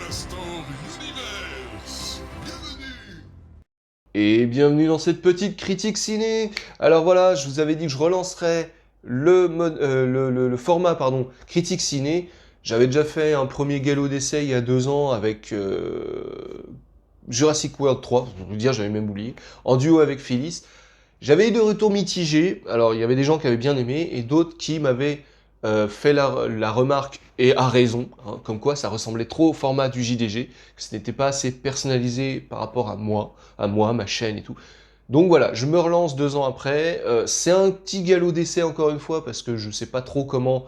Castor Universe. Bienvenue. Et bienvenue dans cette petite critique ciné. Alors voilà, je vous avais dit que je relancerais le format critique ciné. J'avais déjà fait un premier galop d'essai il y a 2 ans avec Jurassic World 3, je vous dire, j'avais même oublié, en duo avec Phyllis. J'avais eu des retours mitigés. Alors, il y avait des gens qui avaient bien aimé et d'autres qui m'avaient fait la remarque, et à raison, hein, comme quoi ça ressemblait trop au format du JDG, que ce n'était pas assez personnalisé par rapport à moi, ma chaîne et tout. Donc voilà, je me relance 2 ans après. C'est un petit galop d'essai encore une fois, parce que je sais pas trop comment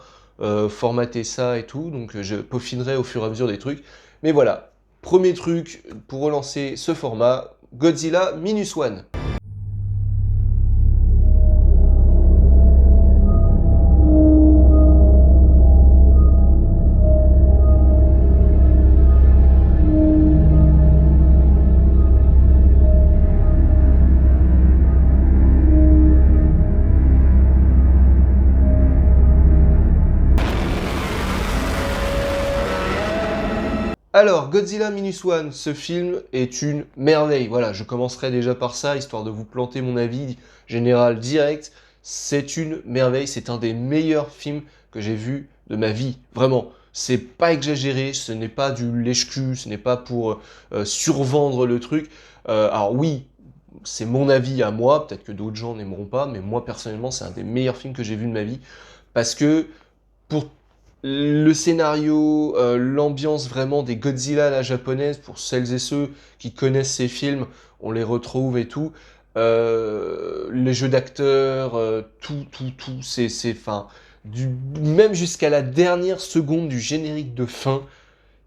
formater ça et tout, donc je peaufinerai au fur et à mesure des trucs. Mais voilà, premier truc pour relancer ce format, Godzilla Minus One. Alors, Godzilla Minus One, ce film est une merveille. Voilà, je commencerai déjà par ça, histoire de vous planter mon avis général direct. C'est une merveille, c'est un des meilleurs films que j'ai vu de ma vie. Vraiment, c'est pas exagéré, ce n'est pas du lèche-cul, ce n'est pas pour survendre le truc. Alors oui, c'est mon avis à moi, peut-être que d'autres gens n'aimeront pas, mais moi personnellement, c'est un des meilleurs films que j'ai vu de ma vie. Parce que pour le scénario, l'ambiance vraiment des Godzilla à la japonaise, pour celles et ceux qui connaissent ces films, on les retrouve et tout. Les jeux d'acteurs, tout, enfin, même jusqu'à la dernière seconde du générique de fin,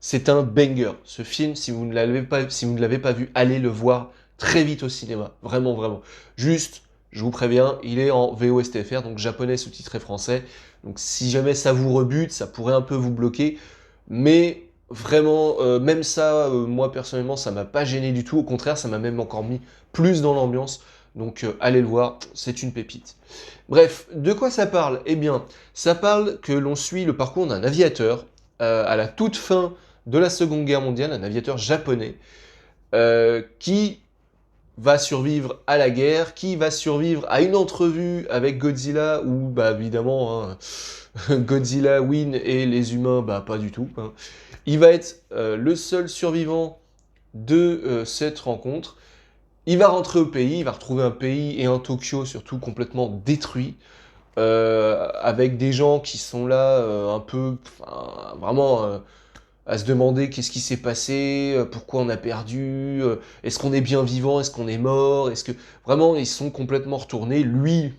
c'est un banger. Ce film, si vous ne l'avez pas vu, allez le voir très vite au cinéma. Vraiment, vraiment. Juste, je vous préviens, il est en VOSTFR, donc japonais sous-titré français. Donc si jamais ça vous rebute, ça pourrait un peu vous bloquer. Mais vraiment, même ça, moi personnellement, ça m'a pas gêné du tout. Au contraire, ça m'a même encore mis plus dans l'ambiance. Donc allez le voir, c'est une pépite. Bref, de quoi ça parle? Eh bien, ça parle que l'on suit le parcours d'un aviateur à la toute fin de la Seconde Guerre mondiale, un aviateur japonais, qui va survivre à la guerre, qui va survivre à une entrevue avec Godzilla, où, bah, évidemment, hein, Godzilla win et les humains, bah, pas du tout. Hein. Il va être le seul survivant de cette rencontre. Il va rentrer au pays, il va retrouver un pays et un Tokyo surtout complètement détruit, avec des gens qui sont là un peu, enfin, vraiment à se demander qu'est-ce qui s'est passé, pourquoi on a perdu, est-ce qu'on est bien vivant, est-ce qu'on est mort, est-ce que vraiment ils sont complètement retournés, lui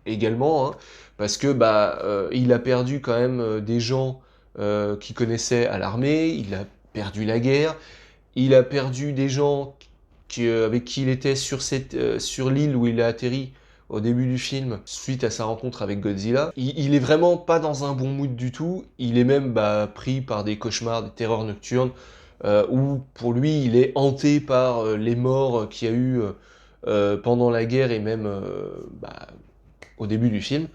également, hein, parce que bah il a perdu quand même des gens qu'il connaissait à l'armée, il a perdu la guerre, il a perdu des gens avec qui il était sur l'île où il a atterri au début du film, suite à sa rencontre avec Godzilla. Il est vraiment pas dans un bon mood du tout, il est même bah, pris par des cauchemars, des terreurs nocturnes, où pour lui il est hanté par les morts qu'il y a eu pendant la guerre et même bah, au début du film.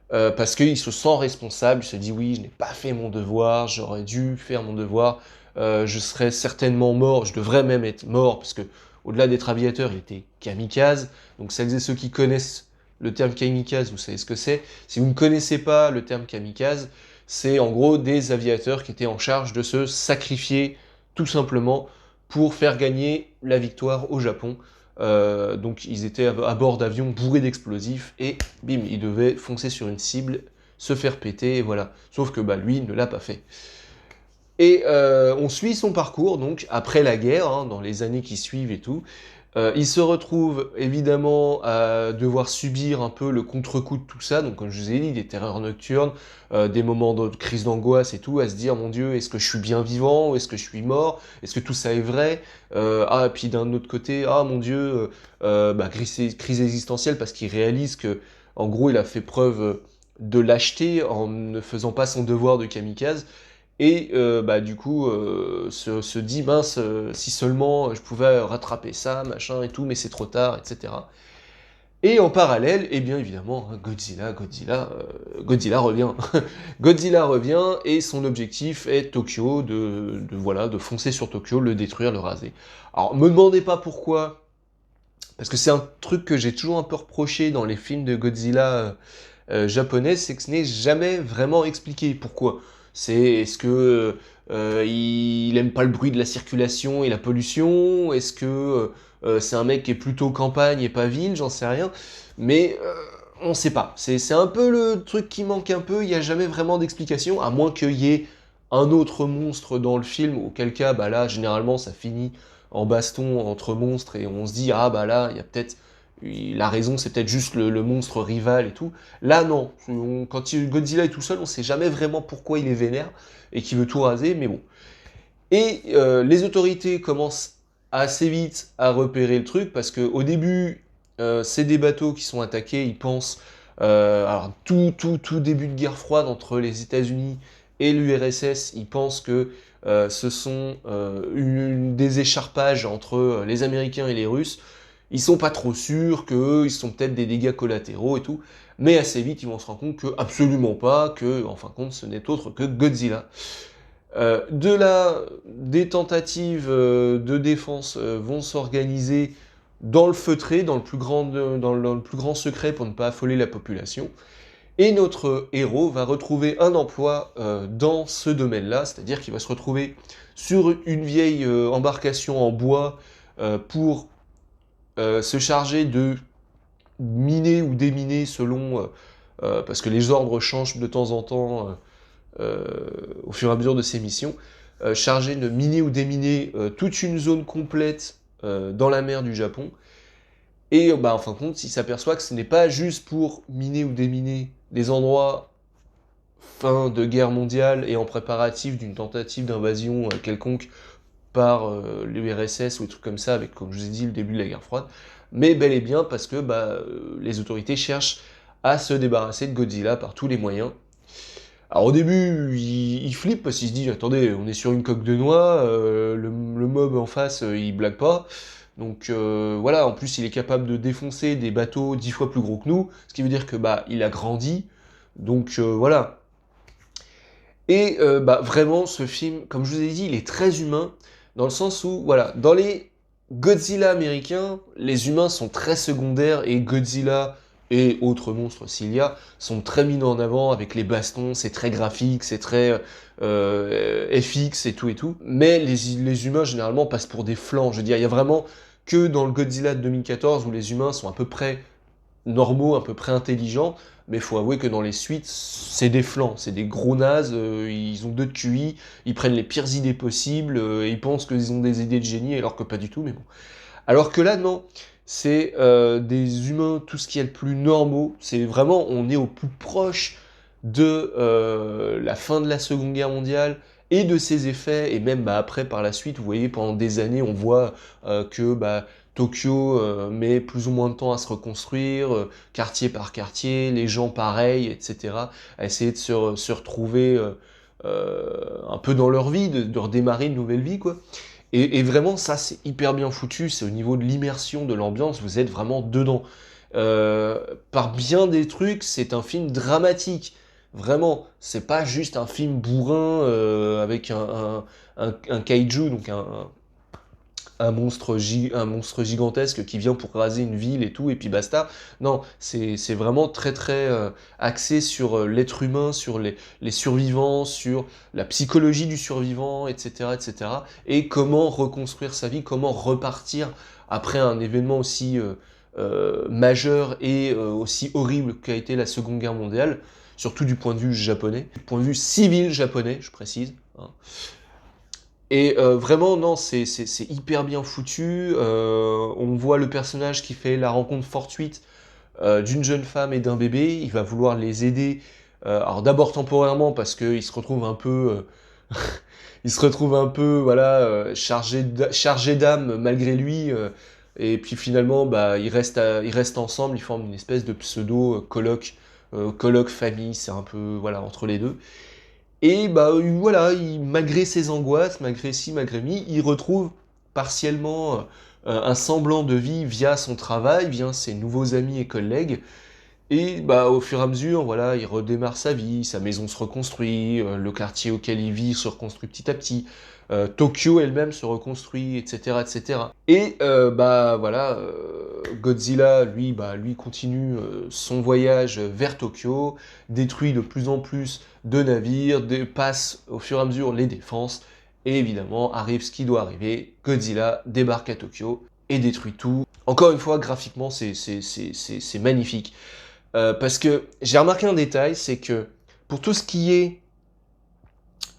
Parce qu'il se sent responsable, il se dit oui, je n'ai pas fait mon devoir, j'aurais dû faire mon devoir, je serais certainement mort, je devrais même être mort, parce que au-delà d'être aviateur, il était kamikaze. Donc celles et ceux qui connaissent le terme kamikaze, vous savez ce que c'est. Si vous ne connaissez pas le terme kamikaze, c'est en gros des aviateurs qui étaient en charge de se sacrifier tout simplement pour faire gagner la victoire au Japon. Donc ils étaient à bord d'avions bourrés d'explosifs et bim, ils devaient foncer sur une cible, se faire péter, et voilà. Sauf que bah, lui ne l'a pas fait. Et on suit son parcours, donc, après la guerre, hein, dans les années qui suivent et tout. Il se retrouve évidemment à devoir subir un peu le contre-coup de tout ça, donc comme je vous ai dit, des terreurs nocturnes, des moments de crise d'angoisse et tout, à se dire mon Dieu, est-ce que je suis bien vivant ou est-ce que je suis mort? Est-ce que tout ça est vrai? Ah, et puis d'un autre côté, ah mon Dieu, bah, crise existentielle parce qu'il réalise que, en gros, il a fait preuve de lâcheté en ne faisant pas son devoir de kamikaze. Et bah, du coup, se dit, mince, si seulement je pouvais rattraper ça, machin et tout, mais c'est trop tard, etc. Et en parallèle, eh bien évidemment, hein, Godzilla revient. Godzilla revient et son objectif est Tokyo, voilà, de foncer sur Tokyo, le détruire, le raser. Alors, me demandez pas pourquoi, parce que c'est un truc que j'ai toujours un peu reproché dans les films de Godzilla japonais, c'est que ce n'est jamais vraiment expliqué. Pourquoi? Est-ce que il aime pas le bruit de la circulation et la pollution? Est-ce que c'est un mec qui est plutôt campagne et pas ville? J'en sais rien. Mais on sait pas. C'est un peu le truc qui manque un peu. Il n'y a jamais vraiment d'explication, à moins qu'il y ait un autre monstre dans le film, auquel cas, bah là, généralement, ça finit en baston entre monstres et on se dit, ah bah là, il y a peut-être la raison, c'est peut-être juste le monstre rival et tout. Là, non. Quand Godzilla est tout seul, on sait jamais vraiment pourquoi il est vénère et qu'il veut tout raser, mais bon. Et les autorités commencent assez vite à repérer le truc, parce qu'au début, c'est des bateaux qui sont attaqués, ils pensent... alors, tout début de guerre froide entre les États-Unis et l'URSS, ils pensent que ce sont des écharpages entre les Américains et les Russes. Ils sont pas trop sûrs que ils sont peut-être des dégâts collatéraux et tout, mais assez vite ils vont se rendre compte que absolument pas, que en fin de compte ce n'est autre que Godzilla. De là, des tentatives de défense vont s'organiser dans le feutré, dans le plus grand secret pour ne pas affoler la population. Et notre héros va retrouver un emploi dans ce domaine-là, c'est-à-dire qu'il va se retrouver sur une vieille embarcation en bois pour se charger de miner ou déminer selon... parce que les ordres changent de temps en temps au fur et à mesure de ses missions, chargé de miner ou déminer toute une zone complète dans la mer du Japon. Et bah, en fin de compte, il s'aperçoit que ce n'est pas juste pour miner ou déminer des endroits fin de guerre mondiale et en préparatif d'une tentative d'invasion quelconque par l'URSS ou des trucs comme ça, avec, comme je vous ai dit, le début de la guerre froide, mais bel et bien parce que les autorités cherchent à se débarrasser de Godzilla par tous les moyens. Alors au début, il flippe parce qu'il se dit, attendez, on est sur une coque de noix, le mob en face, il blague pas. Donc voilà, en plus il est capable de défoncer des bateaux 10 fois plus gros que nous, ce qui veut dire que bah il a grandi. Donc voilà. Et vraiment, ce film, comme je vous ai dit, il est très humain, dans le sens où, voilà, dans les Godzilla américains, les humains sont très secondaires, et Godzilla et autres monstres, s'il y a, sont très mis en avant, avec les bastons, c'est très graphique, c'est très FX et tout. Mais les humains, généralement, passent pour des flancs. Je veux dire, il y a vraiment que dans le Godzilla de 2014, où les humains sont à peu près normaux, à peu près intelligents, mais il faut avouer que dans les suites, c'est des flancs, c'est des gros nazes, ils ont 2 de QI, ils prennent les pires idées possibles, ils pensent qu'ils ont des idées de génie, alors que pas du tout, mais bon. Alors que là, non, c'est des humains, tout ce qui est le plus normaux, c'est vraiment, on est au plus proche de la fin de la Seconde Guerre mondiale, et de ses effets, et même après, par la suite, vous voyez, pendant des années, on voit que Tokyo met plus ou moins de temps à se reconstruire, quartier par quartier, les gens pareils, etc., à essayer de se retrouver un peu dans leur vie, de redémarrer une nouvelle vie, quoi. Et vraiment, ça, c'est hyper bien foutu, c'est au niveau de l'immersion, de l'ambiance, vous êtes vraiment dedans. Par bien des trucs, c'est un film dramatique. Vraiment, c'est pas juste un film bourrin avec un kaiju, donc un monstre gigantesque qui vient pour raser une ville et tout, et puis basta. Non, c'est vraiment très très axé sur l'être humain, sur les survivants, sur la psychologie du survivant, etc., etc., et comment reconstruire sa vie, comment repartir après un événement aussi majeur et aussi horrible qu'a été la Seconde Guerre mondiale, surtout du point de vue japonais, du point de vue civil japonais, je précise, hein. Et vraiment, non, c'est hyper bien foutu. On voit le personnage qui fait la rencontre fortuite d'une jeune femme et d'un bébé. Il va vouloir les aider. Alors d'abord temporairement parce qu'il se retrouve un peu, il se retrouve un peu, voilà, chargé d'âme malgré lui. Et puis finalement, bah, ils restent ensemble. Ils forment une espèce de pseudo colloque famille. C'est un peu, voilà, entre les deux. Et bah voilà, malgré ses angoisses, malgré ci, malgré mi, il retrouve partiellement un semblant de vie via son travail, via ses nouveaux amis et collègues. Et bah, au fur et à mesure, voilà, il redémarre sa vie, sa maison se reconstruit, le quartier auquel il vit se reconstruit petit à petit, Tokyo elle-même se reconstruit, etc., etc. Et bah voilà, Godzilla, lui, bah, lui continue son voyage vers Tokyo, détruit de plus en plus de navires, passe au fur et à mesure les défenses, et évidemment arrive ce qui doit arriver, Godzilla débarque à Tokyo et détruit tout. Encore une fois, graphiquement, c'est magnifique. Parce que j'ai remarqué un détail, c'est que pour tout ce qui est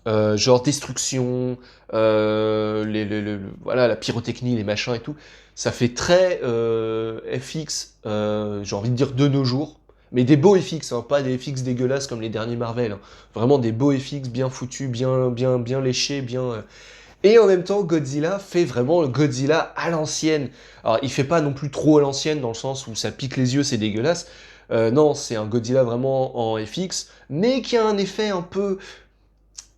genre destruction, voilà, la pyrotechnie, les machins et tout, ça fait très FX, j'ai envie de dire de nos jours, mais des beaux FX, hein, pas des FX dégueulasses comme les derniers Marvel, hein. Vraiment des beaux FX bien foutus, bien léchés, bien... Et en même temps, Godzilla fait vraiment le Godzilla à l'ancienne. Alors, il fait pas non plus trop à l'ancienne, dans le sens où ça pique les yeux, c'est dégueulasse. Non, c'est un Godzilla vraiment en FX, mais qui a un effet un peu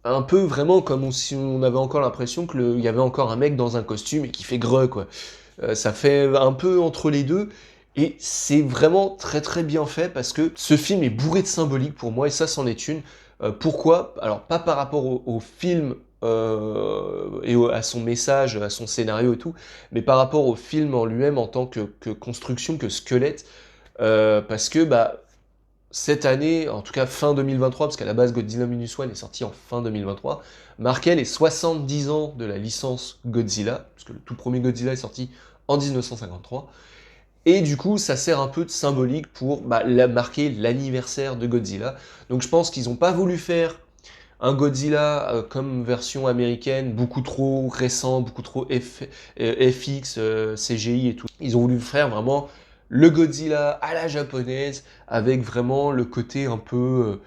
vraiment comme si on avait encore l'impression qu'il y avait encore un mec dans un costume et qui fait greu, quoi. Ça fait un peu entre les deux, et c'est vraiment très très bien fait parce que ce film est bourré de symbolique pour moi, et ça c'en est une. Pourquoi? Alors pas par rapport au film à son message, à son scénario et tout, mais par rapport au film en lui-même en tant que construction, que squelette, parce que bah cette année, en tout cas fin 2023, parce qu'à la base Godzilla Minus One est sorti en fin 2023, marquait les 70 ans de la licence Godzilla, parce que le tout premier Godzilla est sorti en 1953, et du coup ça sert un peu de symbolique pour bah, marquer l'anniversaire de Godzilla. Donc je pense qu'ils n'ont pas voulu faire un Godzilla comme version américaine, beaucoup trop récent, beaucoup trop FX, CGI et tout. Ils ont voulu faire vraiment le Godzilla à la japonaise, avec vraiment le côté un peu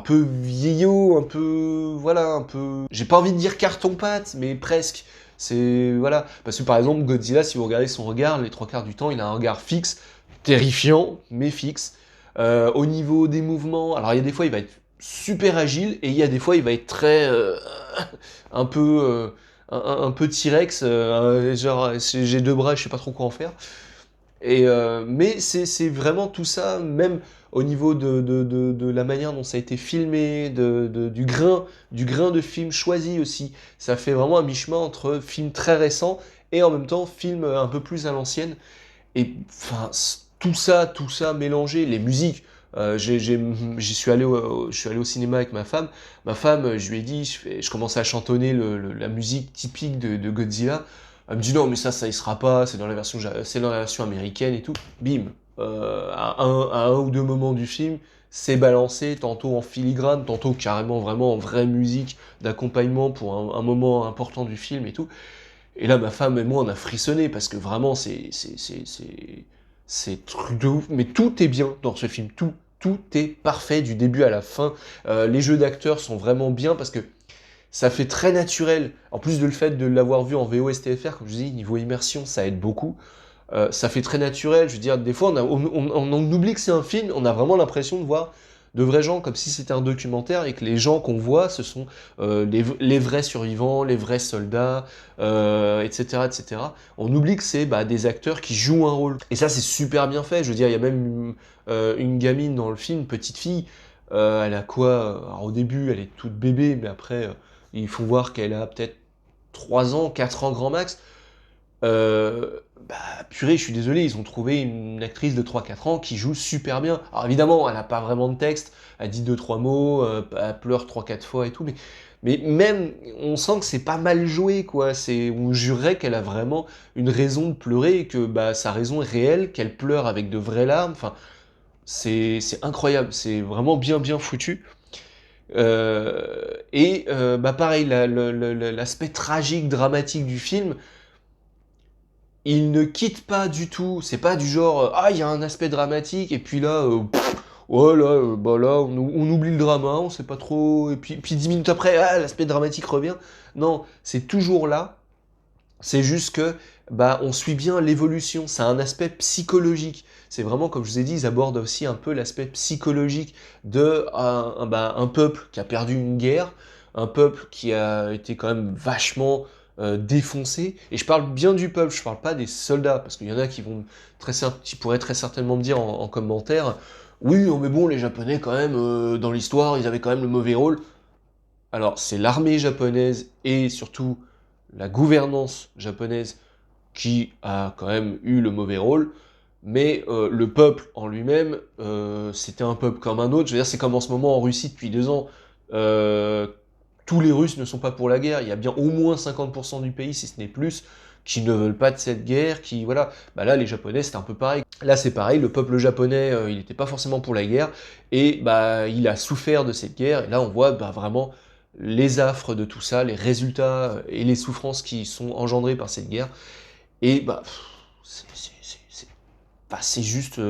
vieillot, un peu, voilà, un peu, j'ai pas envie de dire carton-pâte, mais presque. C'est, voilà, parce que par exemple, Godzilla, si vous regardez son regard, les trois quarts du temps, il a un regard fixe, terrifiant, mais fixe. Au niveau des mouvements, alors il y a des fois, il va être super agile, et il y a des fois, il va être très, un peu, un peu T-Rex, genre, j'ai deux bras, je sais pas trop quoi en faire. Et, mais c'est vraiment tout ça, même au niveau de la manière dont ça a été filmé, du grain de film choisi aussi. Ça fait vraiment un mi-chemin entre film très récent et en même temps film un peu plus à l'ancienne. Et enfin, tout ça mélangé, les musiques. J'y suis allé je suis allé au cinéma avec ma femme. Ma femme, je lui ai dit, je commençais à chantonner la musique typique de Godzilla. Elle me dit non, mais ça y sera pas, c'est dans la version américaine et tout. Bim, à un ou deux moments du film, c'est balancé, tantôt en filigrane, tantôt carrément vraiment en vraie musique d'accompagnement pour un moment important du film et tout. Et là, ma femme et moi, on a frissonné parce que vraiment, c'est truc de ouf. Mais tout est bien dans ce film, tout est parfait du début à la fin. Les jeux d'acteurs sont vraiment bien parce que ça fait très naturel. En plus de le fait de l'avoir vu en VO STFR, comme je dis, niveau immersion, ça aide beaucoup. Ça fait très naturel. Je veux dire, des fois, on oublie que c'est un film, on a vraiment l'impression de voir de vrais gens, comme si c'était un documentaire, et que les gens qu'on voit, ce sont les vrais survivants, les vrais soldats, etc., etc. On oublie que c'est bah, des acteurs qui jouent un rôle. Et ça, c'est super bien fait. Je veux dire, il y a même une gamine dans le film, une petite fille, elle a quoi? Alors, au début, elle est toute bébé, mais après, il faut voir qu'elle a peut-être 3 ans, 4 ans grand max. Bah, purée, je suis désolé, ils ont trouvé une actrice de 3-4 ans qui joue super bien. Alors évidemment, elle n'a pas vraiment de texte, elle dit deux trois mots, elle pleure 3-4 fois et tout, mais même, on sent que c'est pas mal joué, quoi. On jurerait qu'elle a vraiment une raison de pleurer et que bah, sa raison est réelle, qu'elle pleure avec de vraies larmes. Enfin, c'est incroyable, c'est vraiment bien foutu. Bah pareil, l'aspect tragique, dramatique du film, il ne quitte pas du tout. C'est pas du genre ah il y a un aspect dramatique et puis là ouais là bah là on oublie le drama, on sait pas trop et puis 10 minutes après ah l'aspect dramatique revient. Non, c'est toujours là. C'est juste que bah on suit bien l'évolution. C'est un aspect psychologique. C'est vraiment comme je vous ai dit, ils abordent aussi un peu l'aspect psychologique de bah, un peuple qui a perdu une guerre, un peuple qui a été quand même vachement défoncé, et je parle bien du peuple, je parle pas des soldats, parce qu'il y en a qui pourraient très certainement me dire en commentaire, oui, mais bon, les Japonais quand même, dans l'histoire, ils avaient quand même le mauvais rôle. Alors, c'est l'armée japonaise et surtout la gouvernance japonaise qui a quand même eu le mauvais rôle, mais le peuple en lui-même, c'était un peuple comme un autre. Je veux dire, c'est comme en ce moment en Russie depuis 2 ans. Euh, tous les Russes ne sont pas pour la guerre. Il y a bien au moins 50% du pays, si ce n'est plus, qui ne veulent pas de cette guerre, qui voilà. Bah là, les Japonais, c'était un peu pareil. Là, c'est pareil. Le peuple japonais, il n'était pas forcément pour la guerre, et bah il a souffert de cette guerre. Et là, on voit bah, vraiment les affres de tout ça, les résultats et les souffrances qui sont engendrées par cette guerre. Et bah, c'est juste,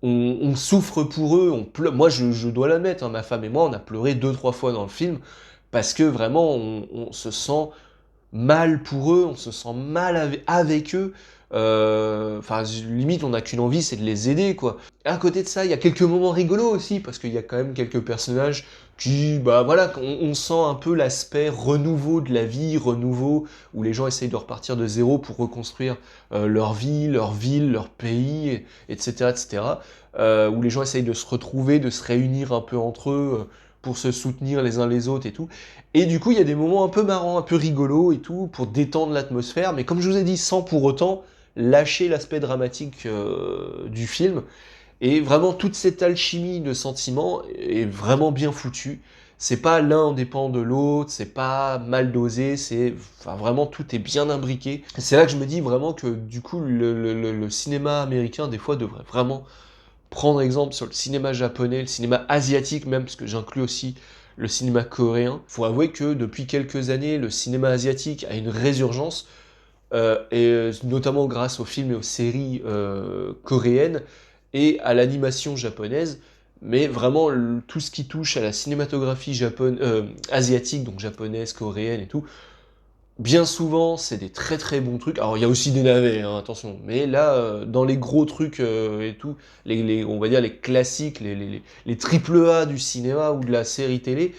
on souffre pour eux, on pleure. Moi, je dois l'admettre, hein, ma femme et moi, on a pleuré 2, 3 fois dans le film, parce que vraiment, on se sent mal pour eux, on se sent mal avec eux. Enfin, limite, on n'a qu'une envie, c'est de les aider, quoi. À côté de ça, il y a quelques moments rigolos aussi, parce qu'il y a quand même quelques personnages qui, bah voilà, on sent un peu l'aspect renouveau de la vie, renouveau, où les gens essayent de repartir de zéro pour reconstruire leur vie, leur ville, leur pays, etc., etc. Où les gens essayent de se retrouver, de se réunir un peu entre eux, pour se soutenir les uns les autres et tout. Et du coup, il y a des moments un peu marrants, un peu rigolos et tout, pour détendre l'atmosphère, mais comme je vous ai dit, sans pour autant lâcher l'aspect dramatique du film. Et vraiment, toute cette alchimie de sentiments est vraiment bien foutue. C'est pas l'un dépend de l'autre, c'est pas mal dosé, enfin, vraiment tout est bien imbriqué. C'est là que je me dis vraiment que du coup, le cinéma américain, des fois, devrait vraiment prendre exemple sur le cinéma japonais, le cinéma asiatique même, parce que j'inclus aussi le cinéma coréen. Faut avouer que depuis quelques années, le cinéma asiatique a une résurgence, et notamment grâce aux films et aux séries coréennes et à l'animation japonaise. Mais vraiment, tout ce qui touche à la cinématographie asiatique, donc japonaise, coréenne et tout, bien souvent, c'est des très très bons trucs. Alors, il y a aussi des navets, hein, attention. Mais là, dans les gros trucs et tout, on va dire les classiques, les triple A du cinéma ou de la série télé,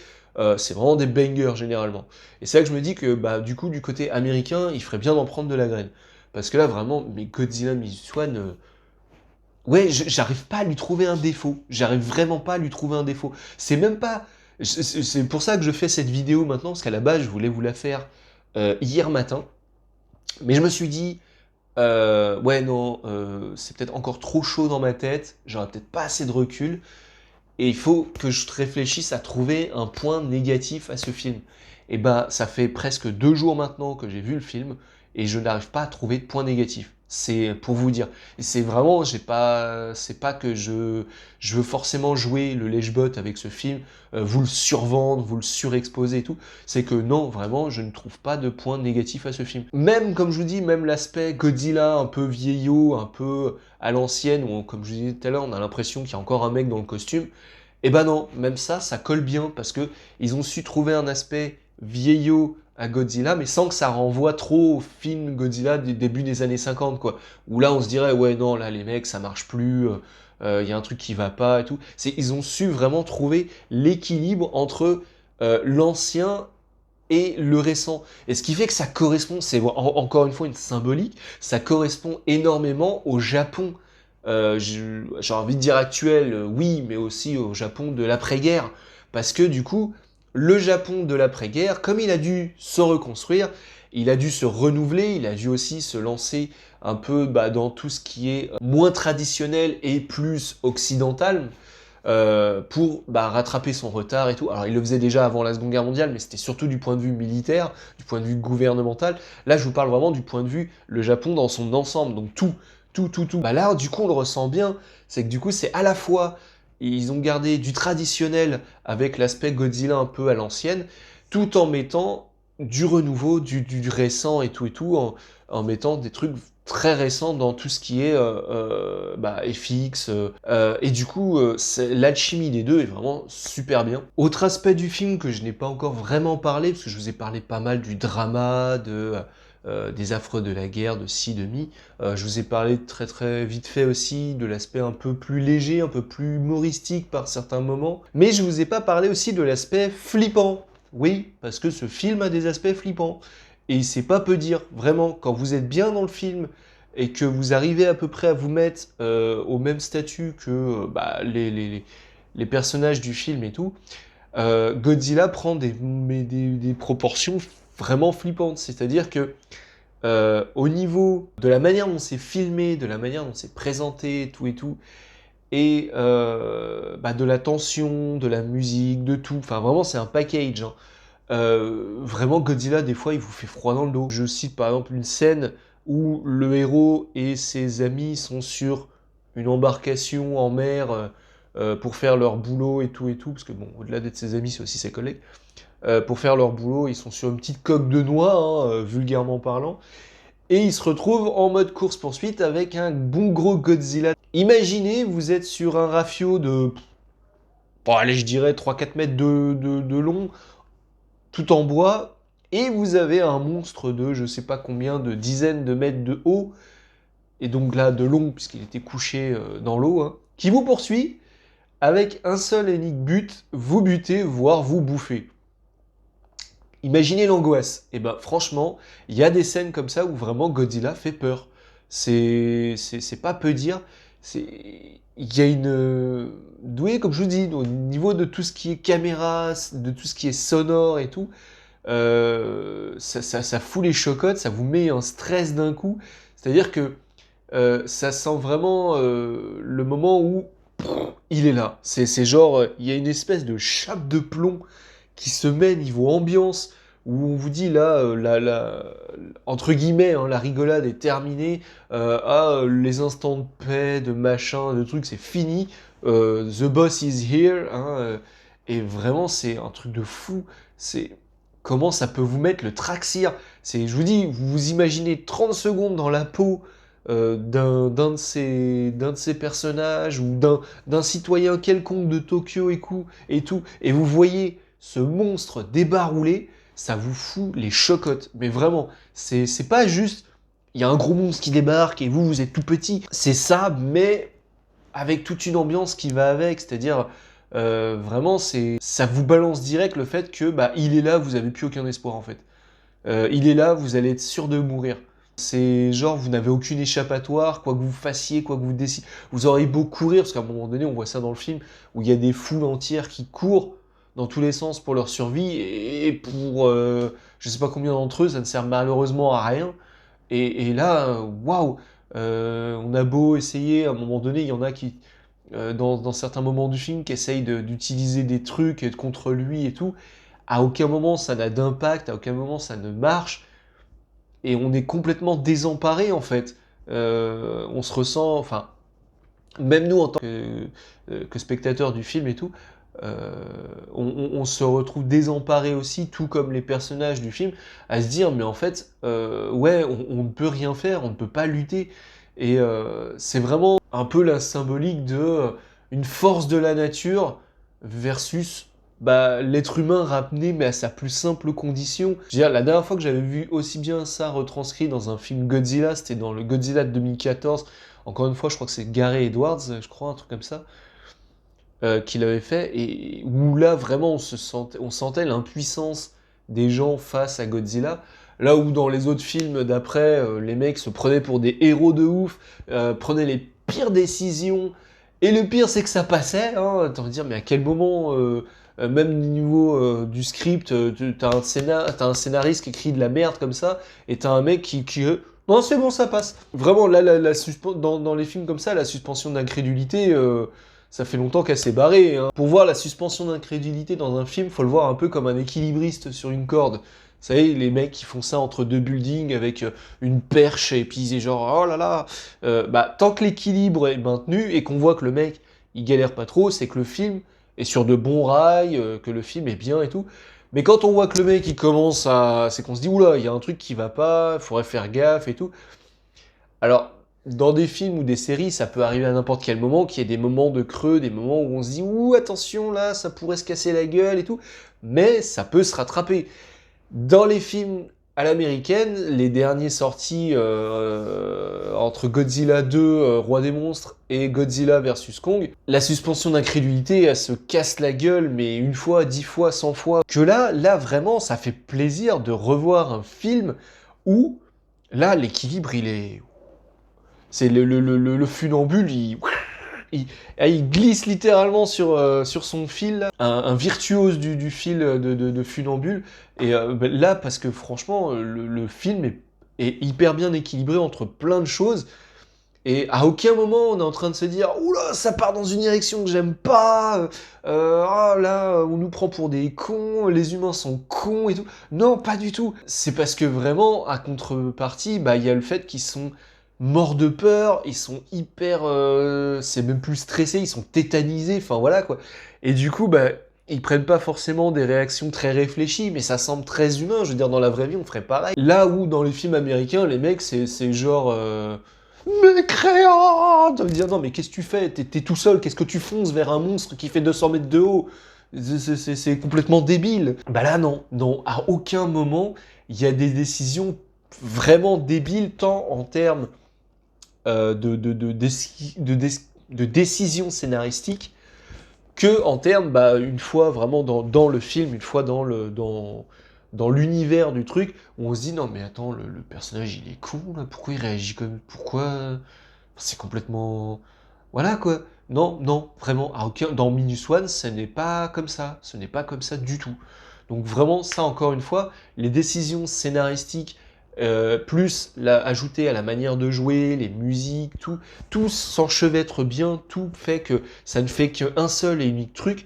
c'est vraiment des bangers généralement. Et c'est là que je me dis que, bah, du coup, du côté américain, il ferait bien d'en prendre de la graine. Parce que là, vraiment, mais Godzilla Minus One, ouais, j'arrive pas à lui trouver un défaut. J'arrive vraiment pas à lui trouver un défaut. C'est même pas. C'est pour ça que je fais cette vidéo maintenant, parce qu'à la base, je voulais vous la faire hier matin. Mais je me suis dit, ouais, non, c'est peut-être encore trop chaud dans ma tête, j'aurais peut-être pas assez de recul, et il faut que je réfléchisse à trouver un point négatif à ce film. Et bah, ça fait presque 2 jours maintenant que j'ai vu le film, et je n'arrive pas à trouver de point négatif. C'est pour vous dire. Et c'est vraiment, c'est pas que je veux forcément jouer le lèche-botte avec ce film, vous le survendre, vous le surexposer et tout. C'est que non, vraiment, je ne trouve pas de point négatif à ce film. Même, comme je vous dis, même l'aspect Godzilla un peu vieillot, un peu à l'ancienne, où, comme je vous disais tout à l'heure, on a l'impression qu'il y a encore un mec dans le costume. Et ben non, même ça colle bien, parce que ils ont su trouver un aspect vieillot à Godzilla, mais sans que ça renvoie trop au film Godzilla du début des années 50, quoi. Où là, on se dirait, ouais, non, là, les mecs, ça marche plus, y a un truc qui va pas et tout. Ils ont su vraiment trouver l'équilibre entre l'ancien et le récent. Et ce qui fait que ça correspond, c'est encore une fois une symbolique, ça correspond énormément au Japon. J'ai envie de dire actuel, oui, mais aussi au Japon de l'après-guerre. Parce que du coup, le Japon de l'après-guerre, comme il a dû se reconstruire, il a dû se renouveler, il a dû aussi se lancer un peu bah, dans tout ce qui est moins traditionnel et plus occidental, pour bah, rattraper son retard et tout. Alors il le faisait déjà avant la Seconde Guerre mondiale, mais c'était surtout du point de vue militaire, du point de vue gouvernemental. Là, je vous parle vraiment du point de vue le Japon dans son ensemble, donc tout. Bah là, du coup, on le ressent bien, c'est que du coup, c'est à la fois, ils ont gardé du traditionnel avec l'aspect Godzilla un peu à l'ancienne, tout en mettant du renouveau, du récent et tout, en mettant des trucs très récents dans tout ce qui est bah, FX. Et du coup, l'alchimie des deux est vraiment super bien. Autre aspect du film que je n'ai pas encore vraiment parlé, parce que je vous ai parlé pas mal du drama, des affres de la guerre, de ci, de mi. Je vous ai parlé très très vite fait aussi de l'aspect un peu plus léger, un peu plus humoristique par certains moments. Mais je vous ai pas parlé aussi de l'aspect flippant. Oui, parce que ce film a des aspects flippants. et c'est pas peu dire, vraiment, quand vous êtes bien dans le film et que vous arrivez à peu près à vous mettre au même statut que les personnages du film et tout, Godzilla prend des proportions vraiment flippantes. C'est-à-dire que au niveau de la manière dont c'est filmé, de la manière dont c'est présenté, tout et tout, et de la tension, de la musique, de tout, enfin vraiment c'est un package, hein. Vraiment Godzilla des fois il vous fait froid dans le dos. Je cite par exemple une scène où le héros et ses amis sont sur une embarcation en mer pour faire leur boulot et tout, parce que bon, au-delà d'être ses amis, c'est aussi ses collègues. Pour faire leur boulot, ils sont sur une petite coque de noix, hein, vulgairement parlant, et ils se retrouvent en mode course-poursuite avec un bon gros Godzilla. Imaginez, vous êtes sur un rafio de, bon, allez, je dirais 3-4 mètres de long, tout en bois, et vous avez un monstre de je sais pas combien de dizaines de mètres de haut, et donc là de long, puisqu'il était couché dans l'eau, hein, qui vous poursuit avec un seul et unique but, vous buter, voire vous bouffer. Imaginez l'angoisse. Et ben franchement, il y a des scènes comme ça où vraiment Godzilla fait peur. C'est pas peu dire. Il y a une douée, comme je vous dis, au niveau de tout ce qui est caméra, de tout ce qui est sonore et tout, ça fout les chocottes, ça vous met un stress d'un coup. C'est-à-dire que ça sent vraiment le moment où il est là. C'est genre, il y a une espèce de chape de plomb qui se met niveau ambiance, où on vous dit là, entre guillemets, hein, la rigolade est terminée, les instants de paix, de machin, de trucs, c'est fini, the boss is here, hein, et vraiment c'est un truc de fou, c'est comment ça peut vous mettre le traxir, je vous dis, vous vous imaginez 30 secondes dans la peau d'un de ces personnages, ou d'un citoyen quelconque de Tokyo et tout, et vous voyez ce monstre débarrouler, ça vous fout les chocottes. Mais vraiment, c'est pas juste, il y a un gros monstre qui débarque et vous êtes tout petit. C'est ça, mais avec toute une ambiance qui va avec, c'est-à-dire, vraiment, ça vous balance direct le fait que, bah, il est là, vous avez plus aucun espoir, en fait. Il est là, vous allez être sûr de mourir. C'est genre, vous n'avez aucune échappatoire, quoi que vous fassiez, quoi que vous décidez. Vous aurez beau courir, parce qu'à un moment donné, on voit ça dans le film, où il y a des foules entières qui courent dans tous les sens pour leur survie, et pour je sais pas combien d'entre eux, ça ne sert malheureusement à rien. Et là, waouh, on a beau essayer, à un moment donné, il y en a qui, dans certains moments du film, qui essayent d'utiliser des trucs contre lui et tout. À aucun moment ça n'a d'impact, à aucun moment ça ne marche, et on est complètement désemparé en fait. On se ressent, enfin, même nous en tant que spectateurs du film et tout, on se retrouve désemparé aussi, tout comme les personnages du film, à se dire mais en fait, ouais, on ne peut rien faire, on ne peut pas lutter. Et c'est vraiment un peu la symbolique de une force de la nature versus l'être humain ramené mais à sa plus simple condition. Je veux dire, la dernière fois que j'avais vu aussi bien ça retranscrit dans un film Godzilla, c'était dans le Godzilla de 2014. Encore une fois, je crois que c'est Gary Edwards, je crois, un truc comme ça, qu'il avait fait, et où là vraiment on sentait l'impuissance des gens face à Godzilla. Là où dans les autres films d'après, les mecs se prenaient pour des héros de ouf, prenaient les pires décisions, et le pire c'est que ça passait, hein, t'as envie de dire mais à quel moment, même au niveau du script, t'as un scénariste qui écrit de la merde comme ça, et t'as un mec non c'est bon ça passe. Vraiment là, dans les films comme ça, la suspension d'incrédulité, ça fait longtemps qu'elle s'est barrée, hein. Pour voir la suspension d'incrédulité dans un film, faut le voir un peu comme un équilibriste sur une corde. Vous savez, les mecs qui font ça entre deux buildings avec une perche, et puis c'est genre, oh là là. Tant que l'équilibre est maintenu et qu'on voit que le mec, il galère pas trop, c'est que le film est sur de bons rails, que le film est bien et tout. Mais quand on voit que le mec, il commence à... C'est qu'on se dit, oula, il y a un truc qui va pas, il faudrait faire gaffe et tout. Alors, dans des films ou des séries, ça peut arriver à n'importe quel moment, qu'il y ait des moments de creux, des moments où on se dit « Ouh, attention, là, ça pourrait se casser la gueule et tout », mais ça peut se rattraper. Dans les films À l'américaine, les derniers sortis entre Godzilla 2, Roi des monstres, et Godzilla vs Kong, la suspension d'incrédulité, elle se casse la gueule, mais une fois, 10 fois, 100 fois. Que là vraiment, ça fait plaisir de revoir un film où, là, l'équilibre, il est... C'est le funambule, il glisse littéralement sur son fil, là. Un virtuose du fil de funambule. Et là, parce que franchement, le film est hyper bien équilibré entre plein de choses. Et à aucun moment on est en train de se dire oula, ça part dans une direction que j'aime pas, ah là, on nous prend pour des cons, les humains sont cons et tout. Non, pas du tout. C'est parce que vraiment, à contrepartie, bah il y a le fait qu'ils sont morts de peur, ils sont hyper, c'est même plus stressés, ils sont tétanisés, enfin voilà quoi. Et du coup, bah ils prennent pas forcément des réactions très réfléchies, mais ça semble très humain. Je veux dire, dans la vraie vie, on ferait pareil. Là où dans les films américains, les mecs, c'est genre mécréant de dire non mais qu'est-ce que tu fais, t'es tout seul, qu'est-ce que tu fonces vers un monstre qui fait 200 mètres de haut, c'est complètement débile. Bah là non, à aucun moment il y a des décisions vraiment débiles, tant en termes de décisions scénaristiques que en termes, bah, une fois vraiment dans le film, une fois dans l'univers du truc, où on se dit non mais attends, le personnage il est con là, pourquoi il réagit comme... Pourquoi... C'est complètement... Voilà quoi. Non, vraiment, à aucun... Dans Minus One, ce n'est pas comme ça. Ce n'est pas comme ça du tout. Donc vraiment, ça encore une fois, les décisions scénaristiques, plus ajouter à la manière de jouer, les musiques, tout s'enchevêtre bien, tout fait que ça ne fait qu'un seul et unique truc.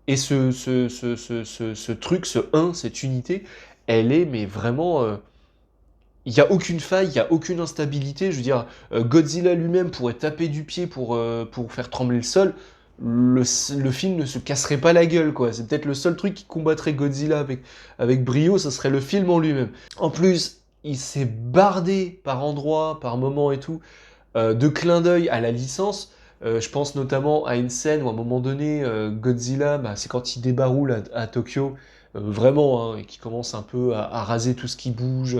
Et ce truc, cette unité, elle est mais vraiment... il n'y a aucune faille, il n'y a aucune instabilité. Je veux dire, Godzilla lui-même pourrait taper du pied pour faire trembler le sol. Le film ne se casserait pas la gueule, quoi. C'est peut-être le seul truc qui combattrait Godzilla avec brio, ce serait le film en lui-même. En plus, il s'est bardé par endroits, par moments et tout, de clins d'œil à la licence. Je pense notamment à une scène où à un moment donné, Godzilla, bah, c'est quand il débaroule à Tokyo, vraiment, hein, et qui commence un peu à raser tout ce qui bouge,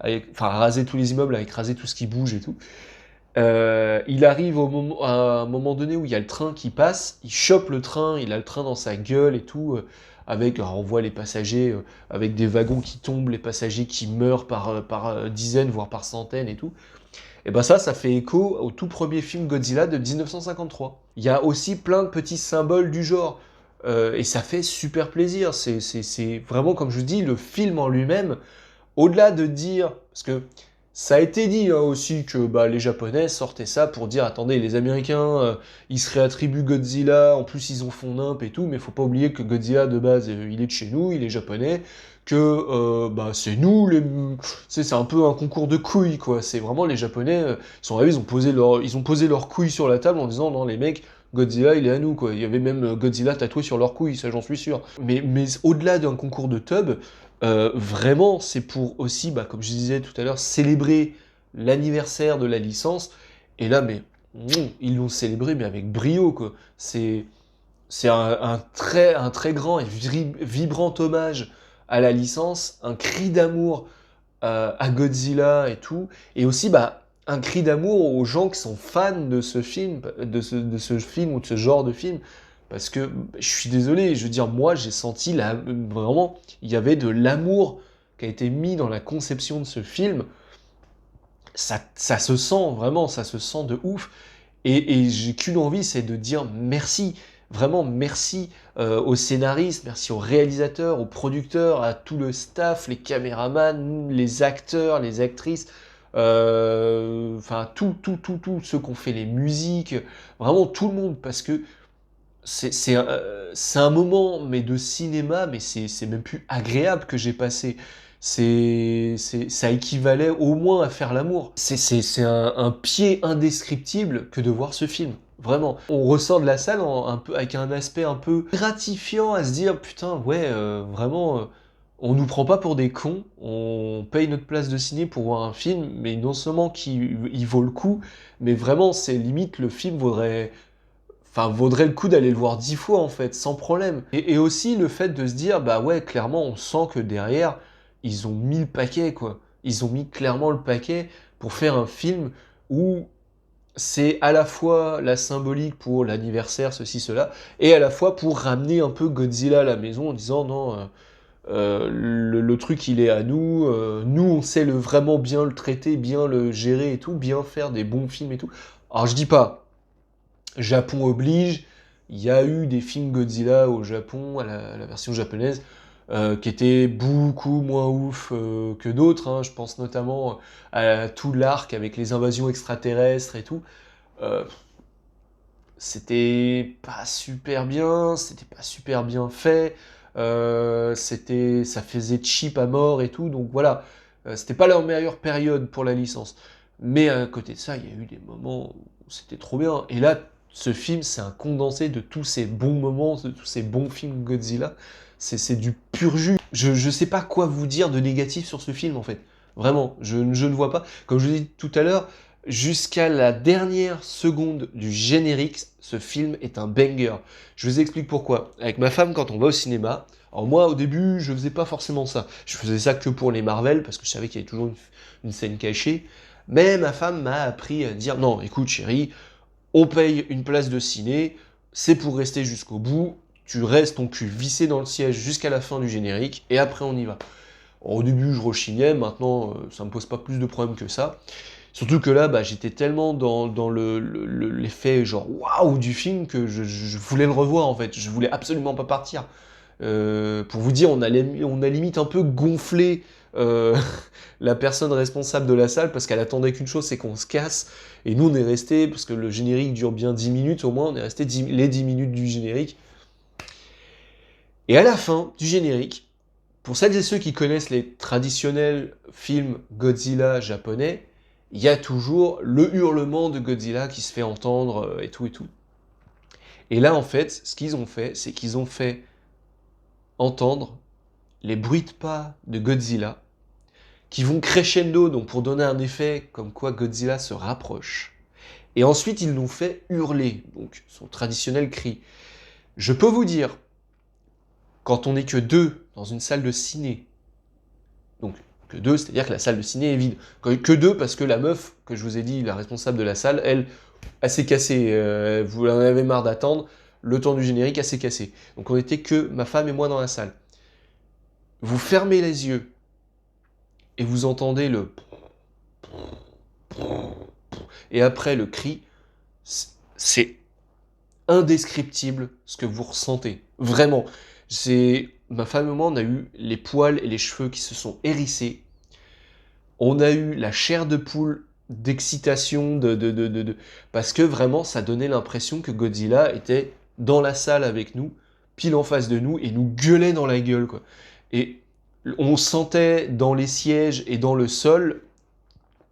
enfin à raser tous les immeubles, à écraser tout ce qui bouge et tout. Il arrive à un moment donné où il y a le train qui passe, il chope le train, il a le train dans sa gueule et tout, alors on voit les passagers avec des wagons qui tombent, les passagers qui meurent par dizaines, voire par centaines et tout. Et ben ça fait écho au tout premier film Godzilla de 1953. Il y a aussi plein de petits symboles du genre, et ça fait super plaisir. C'est vraiment, comme je vous dis, le film en lui-même, au-delà de dire, parce que ça a été dit hein, aussi que bah, les Japonais sortaient ça pour dire, attendez, les Américains, ils se réattribuent Godzilla, en plus ils ont fond nimp et tout, mais faut pas oublier que Godzilla de base, il est de chez nous, il est japonais, que bah, c'est nous, c'est un peu un concours de couilles, quoi. C'est vraiment les Japonais, ils sont arrivés, ils ont posé leurs couilles sur la table en disant, non les mecs, Godzilla, il est à nous, quoi. Il y avait même Godzilla tatoué sur leurs couilles, ça j'en suis sûr. Mais au-delà d'un concours de tub, vraiment, c'est pour aussi, bah, comme je disais tout à l'heure, célébrer l'anniversaire de la licence. Et là, mais ils l'ont célébré, mais avec brio, quoi. C'est un très grand et vibrant hommage à la licence, un cri d'amour à Godzilla et tout, et aussi bah, un cri d'amour aux gens qui sont fans de ce film, de ce film ou de ce genre de film, parce que je suis désolé, je veux dire, moi j'ai senti vraiment, il y avait de l'amour qui a été mis dans la conception de ce film, ça se sent vraiment, ça se sent de ouf, et j'ai qu'une envie, c'est de dire merci. Vraiment, merci aux scénaristes, merci aux réalisateurs, aux producteurs, à tout le staff, les caméramans, les acteurs, les actrices, enfin tout ceux qui ont fait les musiques, vraiment tout le monde, parce que c'est un moment mais de cinéma, mais c'est même plus agréable que j'ai passé. Ça équivalait au moins à faire l'amour. C'est un pied indescriptible que de voir ce film. Vraiment. On ressort de la salle un peu, avec un aspect un peu gratifiant à se dire putain, ouais, vraiment, on nous prend pas pour des cons, on paye notre place de ciné pour voir un film, mais non seulement il vaut le coup, mais vraiment, c'est limite, le film vaudrait le coup d'aller le voir 10 fois en fait, sans problème. Et aussi le fait de se dire, bah ouais, clairement, on sent que derrière, ils ont mis le paquet, quoi. Ils ont mis clairement le paquet pour faire un film où c'est à la fois la symbolique pour l'anniversaire, ceci, cela, et à la fois pour ramener un peu Godzilla à la maison en disant non, le truc il est à nous, nous on sait vraiment bien le traiter, bien le gérer et tout, bien faire des bons films et tout. Alors je dis pas, Japon oblige, il y a eu des films Godzilla au Japon, à la version japonaise, qui étaient beaucoup moins ouf que d'autres, hein. Je pense notamment à tout l'arc avec les invasions extraterrestres et tout. Euh, C'était pas super bien fait, ça faisait cheap à mort et tout, donc voilà, c'était pas leur meilleure période pour la licence. Mais à côté de ça, il y a eu des moments où c'était trop bien. Et là, ce film, c'est un condensé de tous ces bons moments, de tous ces bons films Godzilla. C'est du pur jus. Je sais pas quoi vous dire de négatif sur ce film en fait. Vraiment, je ne vois pas. Comme je vous ai dit tout à l'heure, jusqu'à la dernière seconde du générique, ce film est un banger. Je vous explique pourquoi. Avec ma femme, quand on va au cinéma, alors moi, au début, je faisais pas forcément ça. Je faisais ça que pour les Marvel, parce que je savais qu'il y avait toujours une scène cachée. Mais ma femme m'a appris à dire, non, écoute chérie, on paye une place de ciné, c'est pour rester jusqu'au bout, tu restes ton cul vissé dans le siège jusqu'à la fin du générique, et après on y va. Au début, je rechignais, maintenant, ça me pose pas plus de problèmes que ça. Surtout que là, bah, j'étais tellement dans l'effet genre waouh du film que je voulais le revoir en fait. Je voulais absolument pas partir. Pour vous dire, on a limite un peu gonflé la personne responsable de la salle parce qu'elle attendait qu'une chose, c'est qu'on se casse. Et nous, on est resté, parce que le générique dure bien 10 minutes au moins, on est resté les 10 minutes du générique. Et à la fin du générique, pour celles et ceux qui connaissent les traditionnels films Godzilla japonais, il y a toujours le hurlement de Godzilla qui se fait entendre et tout et tout. Et là, en fait, ce qu'ils ont fait, c'est qu'ils ont fait entendre les bruits de pas de Godzilla qui vont crescendo, donc pour donner un effet comme quoi Godzilla se rapproche. Et ensuite, ils l'ont fait hurler, donc son traditionnel cri. Je peux vous dire, quand on n'est que deux dans une salle de ciné, donc que deux, c'est-à-dire que la salle de ciné est vide. Que deux parce que la meuf, que je vous ai dit, la responsable de la salle, elle s'est cassée. Vous en avez marre d'attendre, le temps du générique, elle s'est cassée. Donc on était que ma femme et moi dans la salle. Vous fermez les yeux et vous entendez le... Et après le cri, c'est indescriptible ce que vous ressentez. Vraiment. Ma femme et moi, on a eu les poils et les cheveux qui se sont hérissés. On a eu la chair de poule d'excitation, parce que vraiment, ça donnait l'impression que Godzilla était dans la salle avec nous, pile en face de nous, et nous gueulait dans la gueule, quoi. Et on sentait dans les sièges et dans le sol,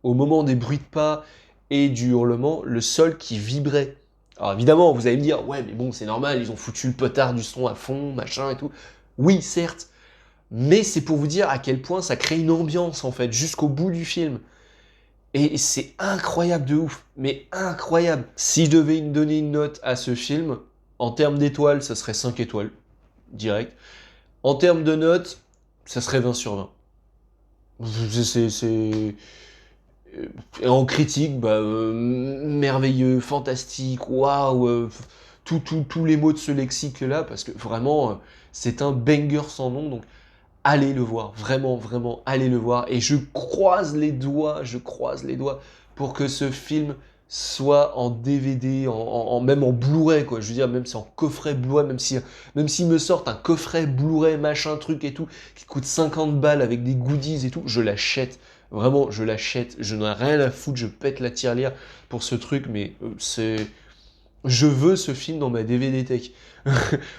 au moment des bruits de pas et du hurlement, le sol qui vibrait. Alors évidemment, vous allez me dire, ouais, mais bon, c'est normal, ils ont foutu le potard du son à fond, machin et tout. Oui, certes, mais c'est pour vous dire à quel point ça crée une ambiance, en fait, jusqu'au bout du film. Et c'est incroyable de ouf, mais incroyable. Si je devais donner une note à ce film, en termes d'étoiles, ça serait 5 étoiles, direct. En termes de notes, ça serait 20 sur 20. En critique, bah, merveilleux, fantastique, waouh, tous les mots de ce lexique-là, parce que vraiment, c'est un banger sans nom, donc allez le voir, vraiment, vraiment, allez le voir. Et je croise les doigts pour que ce film soit en DVD, même en Blu-ray, quoi. Je veux dire, même si en coffret Blu-ray, même s'ils me sortent un coffret Blu-ray, machin, truc et tout, qui coûte 50 balles avec des goodies et tout, je l'achète. Vraiment, je l'achète. Je n'ai rien à foutre, je pète la tirelire pour ce truc, mais c'est... Je veux ce film dans ma DVD tech.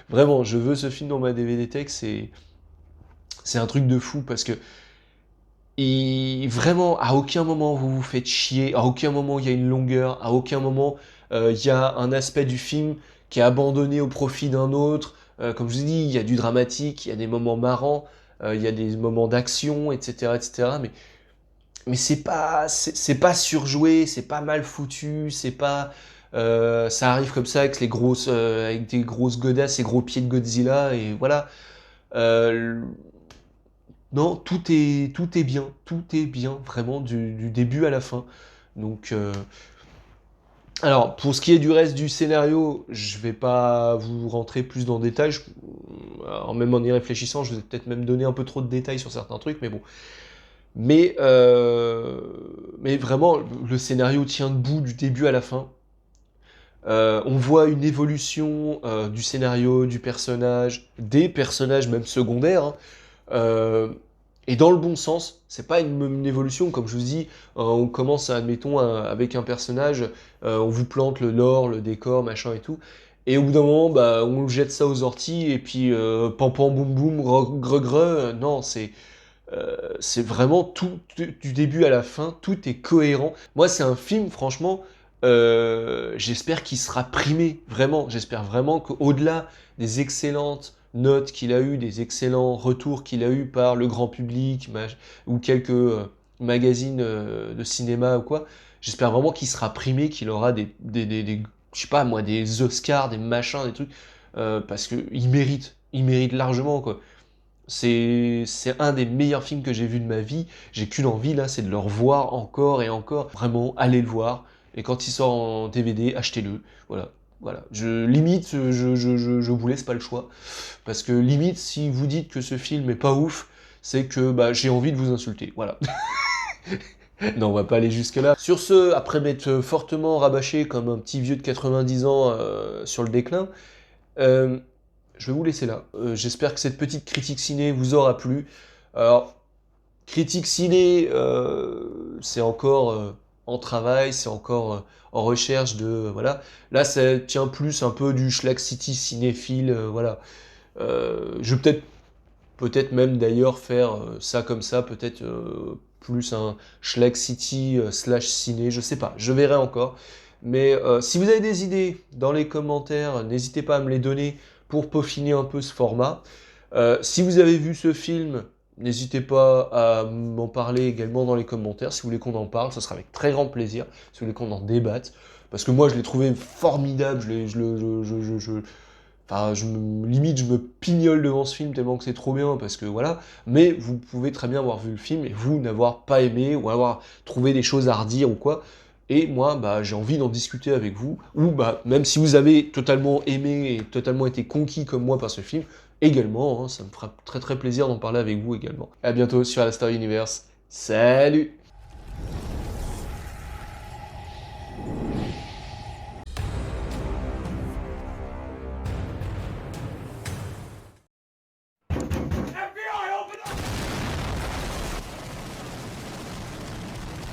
Vraiment, je veux ce film dans ma DVD tech, c'est un truc de fou parce que vraiment, à aucun moment vous vous faites chier, à aucun moment il y a une longueur, à aucun moment il y a un aspect du film qui est abandonné au profit d'un autre. Comme je vous dis, il y a du dramatique, il y a des moments marrants, il y a des moments d'action, etc., etc. Mais c'est pas surjoué, c'est pas mal foutu, c'est pas ça arrive comme ça avec avec des grosses godasses et gros pieds de Godzilla et voilà. Euh, non, tout est bien, vraiment, du début à la fin. Donc, alors, pour ce qui est du reste du scénario, je vais pas vous rentrer plus dans le détail. Alors, même en y réfléchissant, je vous ai peut-être même donné un peu trop de détails sur certains trucs, mais bon. Mais vraiment, le scénario tient debout du début à la fin. On voit une évolution du scénario, du personnage, des personnages même secondaires, hein. Euh, et dans le bon sens, c'est pas une évolution, comme je vous dis, on commence, admettons, avec un personnage, on vous plante le lore, le décor, machin et tout, et au bout d'un moment, bah, on jette ça aux orties, et puis pam pam boum boum, gre gre, non, c'est vraiment tout, du début à la fin, tout est cohérent. Moi, c'est un film, franchement, j'espère qu'il sera primé, vraiment. J'espère vraiment qu'au-delà des excellentes notes qu'il a eues, des excellents retours qu'il a eus par le grand public, ou quelques magazines de cinéma ou quoi, j'espère vraiment qu'il sera primé, qu'il aura je sais pas moi, des Oscars, des machins, des trucs, parce il mérite largement, quoi. C'est un des meilleurs films que j'ai vu de ma vie. J'ai qu'une envie là, c'est de le revoir encore et encore. Vraiment, allez le voir. Et quand il sort en DVD, achetez-le. Voilà. Voilà. Limite, je vous laisse pas le choix. Parce que limite, si vous dites que ce film est pas ouf, c'est que bah, j'ai envie de vous insulter. Voilà. Non, on va pas aller jusque-là. Sur ce, après m'être fortement rabâché comme un petit vieux de 90 ans sur le déclin, euh, je vais vous laisser là. J'espère que cette petite critique ciné vous aura plu. Alors, critique ciné, c'est encore en travail, c'est encore en recherche de... Voilà. Là, ça tient plus un peu du Schlag City cinéphile, voilà. Je vais peut-être même d'ailleurs faire ça comme ça, peut-être plus un Schlag City slash ciné, je sais pas, je verrai encore. Mais si vous avez des idées dans les commentaires, n'hésitez pas à me les donner pour peaufiner un peu ce format. Si vous avez vu ce film, n'hésitez pas à m'en parler également dans les commentaires. Si vous voulez qu'on en parle, ce sera avec très grand plaisir. Si vous voulez qu'on en débatte. Parce que moi, je l'ai trouvé formidable. Enfin, limite, je me pignole devant ce film tellement que c'est trop bien, parce que voilà. Mais vous pouvez très bien avoir vu le film et vous n'avoir pas aimé ou avoir trouvé des choses à redire ou quoi. Et moi, bah, j'ai envie d'en discuter avec vous. Ou bah, même si vous avez totalement aimé et totalement été conquis comme moi par ce film, également, hein, ça me fera très très plaisir d'en parler avec vous également. À bientôt sur Star Universe. Salut!